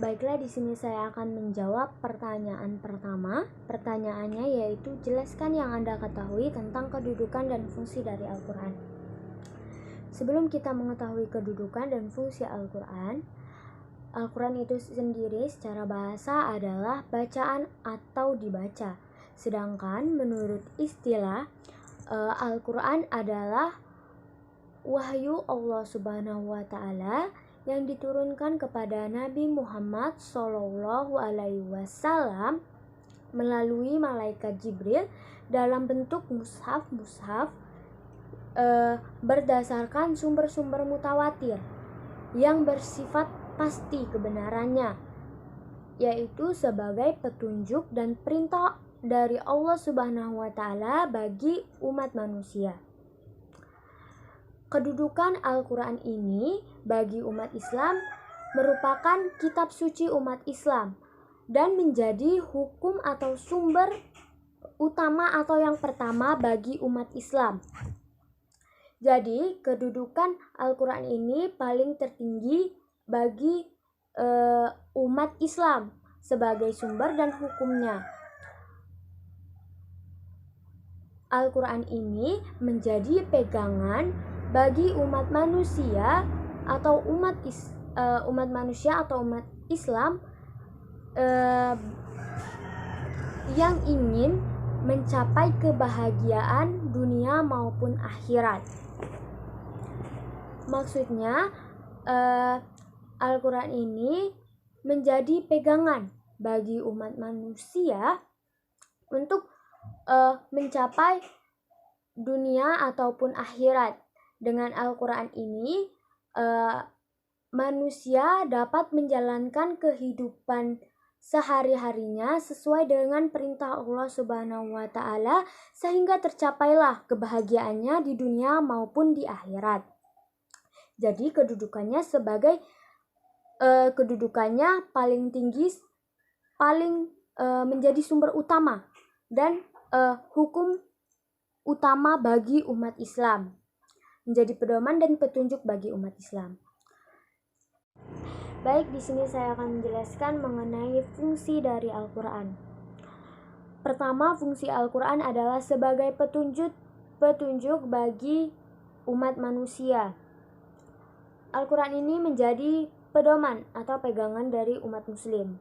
Baiklah, di sini saya akan menjawab pertanyaan pertama. Pertanyaannya yaitu, jelaskan yang Anda ketahui tentang kedudukan dan fungsi dari Al-Quran. Sebelum kita mengetahui kedudukan dan fungsi Al-Quran, Al-Quran itu sendiri secara bahasa adalah bacaan atau dibaca. Sedangkan menurut istilah, Al-Quran adalah wahyu Allah Subhanahu wa Ta'ala yang diturunkan kepada Nabi Muhammad SAW melalui malaikat Jibril dalam bentuk mushaf berdasarkan sumber-sumber mutawatir yang bersifat pasti kebenarannya, yaitu sebagai petunjuk dan perintah dari Allah Subhanahu wa Ta'ala bagi umat manusia. Kedudukan Al-Quran ini bagi umat Islam merupakan kitab suci umat Islam dan menjadi hukum atau sumber utama atau yang pertama bagi umat Islam. Jadi, kedudukan Al-Quran ini paling tertinggi bagi umat Islam sebagai sumber dan hukumnya. Al-Quran ini menjadi pegangan bagi umat manusia atau umat Islam yang ingin mencapai kebahagiaan dunia maupun akhirat. Maksudnya, Al-Quran ini menjadi pegangan bagi umat manusia untuk mencapai dunia ataupun akhirat. Dengan Al-Quran ini, manusia dapat menjalankan kehidupan sehari-harinya sesuai dengan perintah Allah Subhanahu wa Ta'ala, sehingga tercapailah kebahagiaannya di dunia maupun di akhirat. Jadi kedudukannya paling tinggi, menjadi sumber utama dan hukum utama bagi umat Islam, menjadi pedoman dan petunjuk bagi umat Islam. Baik, di sini saya akan menjelaskan mengenai fungsi dari Al-Quran. Pertama, fungsi Al-Quran adalah sebagai petunjuk bagi umat manusia. Al-Quran ini menjadi pedoman atau pegangan dari umat muslim.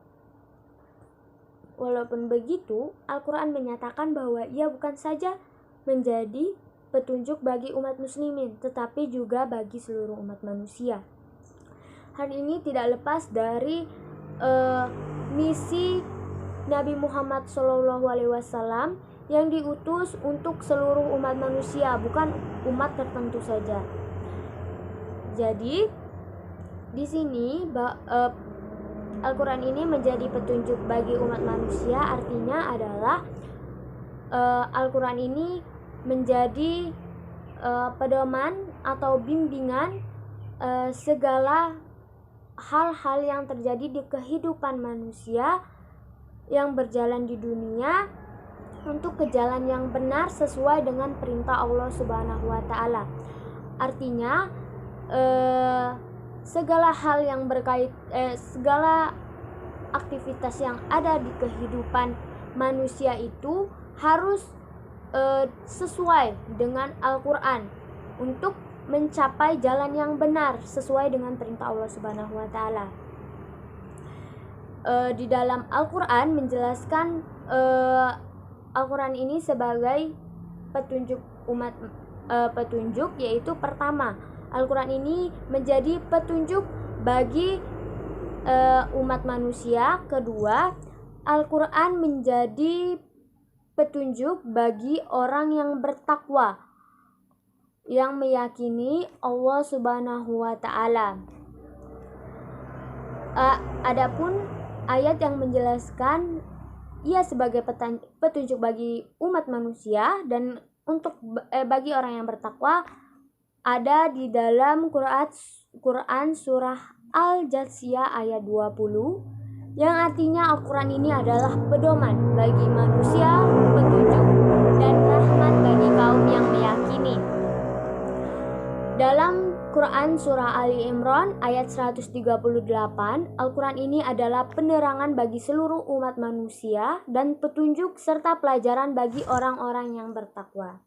Walaupun begitu, Al-Quran menyatakan bahwa ia bukan saja menjadi petunjuk bagi umat muslimin, tetapi juga bagi seluruh umat manusia. Hal ini tidak lepas dari misi Nabi Muhammad SAW yang diutus untuk seluruh umat manusia, bukan umat tertentu saja. Jadi, di sini Al-Quran ini menjadi petunjuk bagi umat manusia, artinya adalah Al-Quran ini menjadi pedoman atau bimbingan segala hal-hal yang terjadi di kehidupan manusia yang berjalan di dunia untuk ke jalan yang benar sesuai dengan perintah Allah Subhanahu wa Ta'ala. Artinya segala hal yang segala aktivitas yang ada di kehidupan manusia itu harus sesuai dengan Al-Quran untuk mencapai jalan yang benar sesuai dengan perintah Allah Subhanahu wa Ta'ala. Di dalam Al-Quran menjelaskan Al-Quran ini sebagai petunjuk, yaitu pertama, Al-Quran ini menjadi petunjuk bagi umat manusia. Kedua, Al-Quran menjadi petunjuk bagi orang yang bertakwa, yang meyakini Allah Subhanahu wa Ta'ala. Adapun ayat yang menjelaskan ia sebagai petunjuk bagi umat manusia dan bagi orang yang bertakwa ada di dalam Quran surah Al-Jathiyah ayat 20, yang artinya Al-Quran ini adalah pedoman bagi manusia, petunjuk dan rahmat bagi kaum yang meyakini. Dalam Quran Surah Ali Imran ayat 138. Al-Quran ini adalah penerangan bagi seluruh umat manusia dan petunjuk serta pelajaran bagi orang-orang yang bertakwa.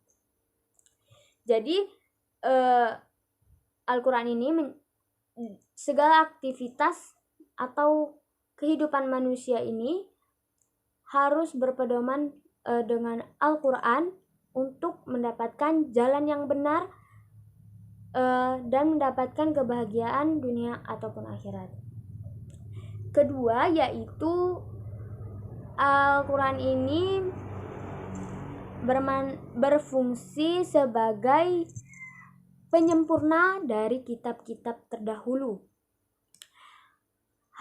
Jadi Al-Quran ini segala aktivitas atau kehidupan manusia ini harus berpedoman dengan Al-Quran untuk mendapatkan jalan yang benar dan mendapatkan kebahagiaan dunia ataupun akhirat. Kedua yaitu Al-Quran ini berfungsi sebagai penyempurna dari kitab-kitab terdahulu.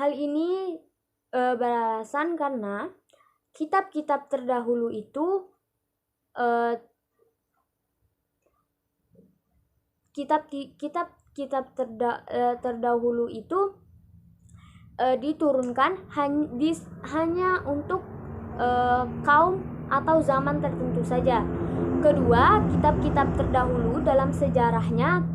Hal ini beralasan karena kitab-kitab terdahulu itu kitab terdahulu itu diturunkan hanya untuk kaum atau zaman tertentu saja. Kedua, kitab-kitab terdahulu dalam sejarahnya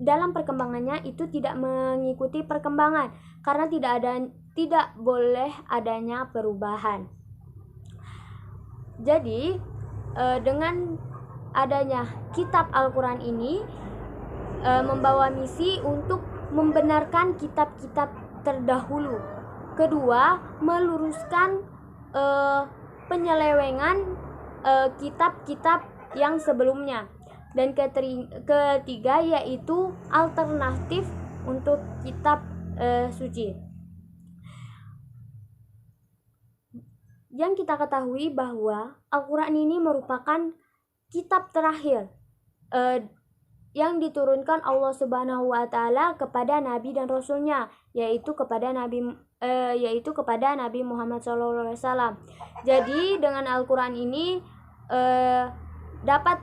dalam perkembangannya itu tidak mengikuti perkembangan karena tidak boleh adanya perubahan. Jadi dengan adanya kitab Al-Quran ini membawa misi untuk membenarkan kitab-kitab terdahulu. Kedua, meluruskan penyelewengan kitab-kitab yang sebelumnya. Dan ketiga yaitu alternatif untuk kitab suci. Yang kita ketahui bahwa Al-Quran ini merupakan kitab terakhir yang diturunkan Allah Subhanahu wa Ta'ala kepada Nabi dan Rasulnya, yaitu kepada Nabi Muhammad SAW. Jadi dengan Al-Quran ini dapat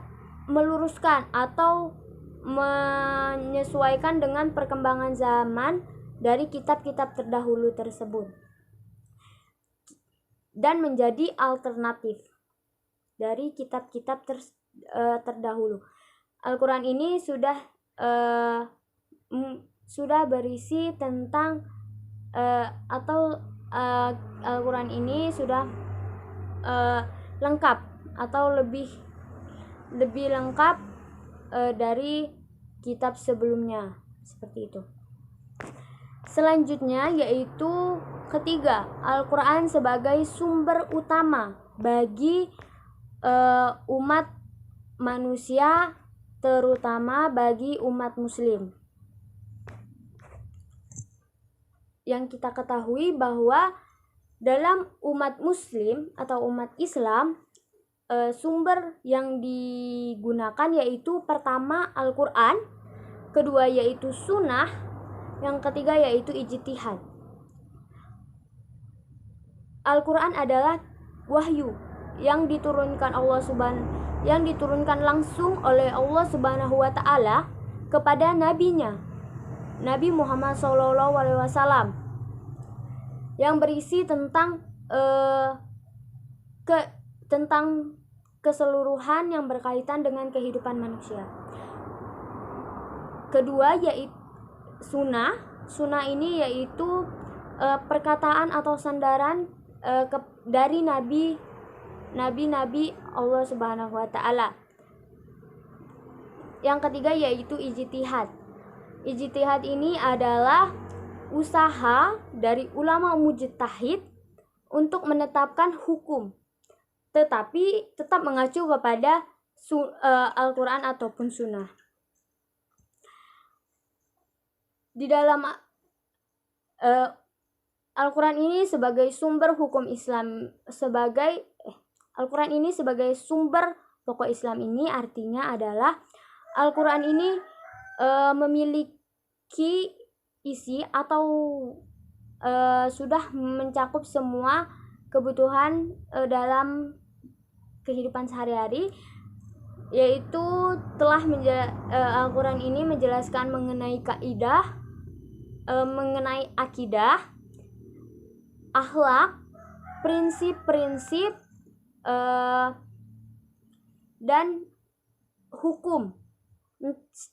meluruskan atau menyesuaikan dengan perkembangan zaman dari kitab-kitab terdahulu tersebut dan menjadi alternatif dari kitab-kitab terdahulu. Al-Quran ini sudah berisi tentang Al-Quran ini sudah lengkap atau lebih lengkap dari kitab sebelumnya, seperti itu. Selanjutnya yaitu ketiga, Al-Quran sebagai sumber utama bagi umat manusia, terutama bagi umat muslim. Yang kita ketahui bahwa dalam umat muslim atau umat Islam, sumber yang digunakan yaitu pertama Al-Quran, kedua yaitu sunnah, yang ketiga yaitu ijtihad. Al-Quran adalah wahyu yang diturunkan langsung oleh Allah Subhanahu wa Ta'ala kepada nabinya, Nabi Muhammad SAW, yang berisi tentang keseluruhan yang berkaitan dengan kehidupan manusia. Kedua yaitu sunnah. Sunnah ini yaitu perkataan atau sandaran dari nabi Allah Subhanahu wa Ta'ala. Yang ketiga yaitu ijtihad. Ijtihad ini adalah usaha dari ulama mujtahid untuk menetapkan hukum, tetapi tetap mengacu kepada Al-Quran ataupun sunnah. Di dalam Al-Quran ini sebagai sumber hukum Islam, Al-Quran ini sebagai sumber pokok Islam ini artinya adalah Al-Quran ini memiliki isi atau sudah mencakup semua kebutuhan dalam kehidupan sehari-hari, yaitu telah Al-Quran ini menjelaskan mengenai kaidah, mengenai akidah, akhlak, prinsip-prinsip dan hukum.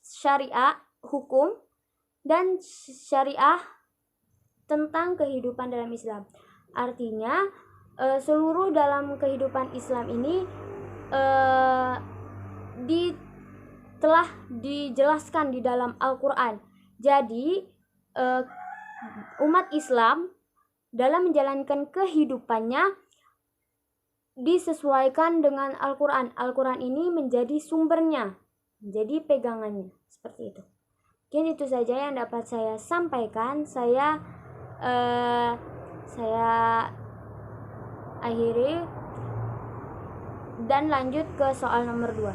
Syariah, hukum, dan syariah tentang kehidupan dalam Islam. Artinya seluruh dalam kehidupan Islam ini telah dijelaskan di dalam Al-Quran. Jadi umat Islam dalam menjalankan kehidupannya disesuaikan dengan Al-Quran. Al-Quran ini menjadi sumbernya, menjadi pegangannya, seperti itu. Mungkin itu saja yang dapat saya sampaikan. Saya akhiri dan lanjut ke soal nomor 2.